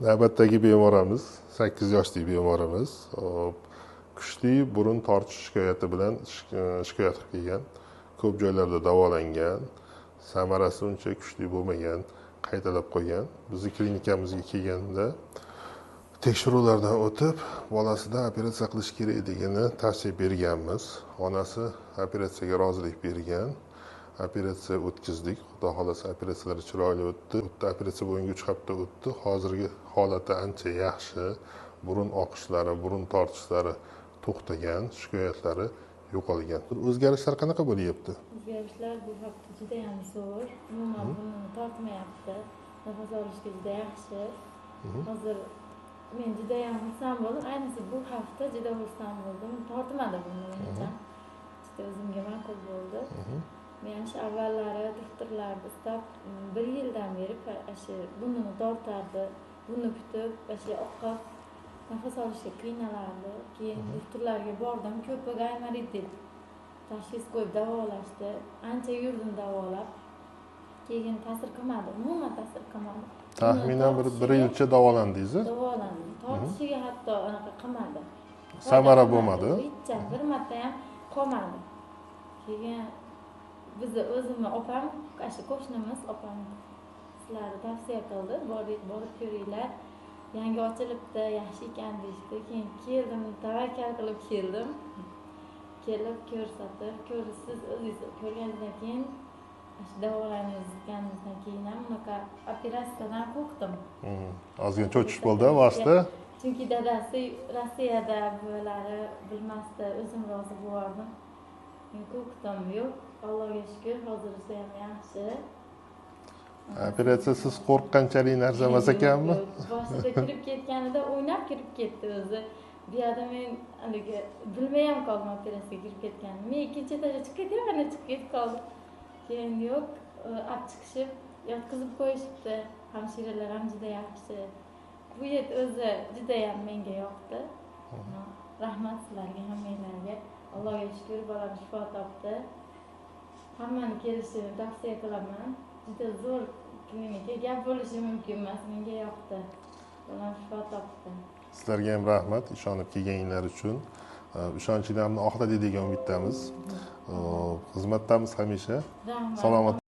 Navbatdagi bemorimiz 8 yoshli bemorimiz. Kuchli burun tortish shikoyati bilan shikoyat qilib kelgan. Ko'p joylarda davolangan. Samarasi uncha kuchli bo'lmagan, qaytalab qo'ygan. Bizning klinikamizga kelganda tekshiruvlardan o'tib, bolasida operatsiya qilish kerakligini tavsiya berganmiz. Onasi operatsiyaga rozilik bergan. Operatsiya o'tkazdik. Xudo xolasa operatsiyalar chiroyli o'tdi. Operatsiya bo'yicha 3 hafta o'tdi. Hozirgi holati ancha yaxshi. Burun oqishlari, burun tortishlari to'xtagan, shikoyatlari yo'qolgan. O'zgarishlar qanaqa bo'lyapti? O'zgarishlar bu hafta juda ham zo'r. Umuman burnini tortmayapti. Nafas olishga juda yaxshi. Hozir men juda ham xursand bo'ldim. Ayniqsa bu hafta juda xursand bo'ldim. Tortmadi burnimni hech ham. Juda o'zimga ma'qul bo'ldi. Men shu avvallari doktorlarni istab 1 yildan beri shu burnini tortardi. Buni kutib, shu oqqan nafas olishga qiynalardi. Keyin doktorlarga bordim, ko'piga aymarit deb tashxis qo'yib davolashdi. Ancha yurdim davolab. Keyin ta'sir qilmadi, umuman ta'sir qilmadi. Taxminan 1 yilcha davolandingiz? Davolandim. Tortishiga hatto anaqa qilmadi. Samara bo'lmadi. Hech bir marta ham qolmadi. Keyin bizni o'zimni opam, shu qo'shnimiz opam sizlarni tavsiya qildi. Borib ko'ringlar. Yangi ochilibdi, yaxshi ekan deyishdi. Keyin keldim, tavakkal qilib keldim. Kelib ko'rsatib, siz o'zingiz ko'rganingizdan keyin davolanganingizdan keyin ham bunaqa operatsiyadan qo'rqdim. Ozgina cho'chish bo'ldi vosita. Chunki dadasi Rossiyada bo'lari bilmasdi, o'zim rozi bo'ldim. Men qo'rqdim, yo'q. Allohga shukr, hozircha ham yaxshi. Operatsiya siz qo'rqqanchalik narsa emas ekanmi? Boshida kirib ketganida o'ynab kirib ketdi o'zi. Bu yerda men haligi bilmay ham qoldim operatsiyaga kirib ketganimni. Men ikkinchi etajga chiqib ketdim, ana chiqib ketib qoldim. Keyin yo'q, olib chiqishib, yotqizib qo'yishibdi. Hamshiralar ham juda yaxshi. Bu yer o'zi juda ham menga yoqdi. Rahmat sizlarga, hammanglarga. Allohga shukr, bolam shifo topdi. Hammani kelishini tavsiya qilaman. Juda zo'r klinika, gap bo'lishi mumkin emas, menga yoqdi. Bolam shifo topdi. Sizlarga ham rahmat, ishonib kelganinglar uchun. Ishonchinglarni oqlaydi degan umiddamiz. Xizmatdamiz hamisha. Salomat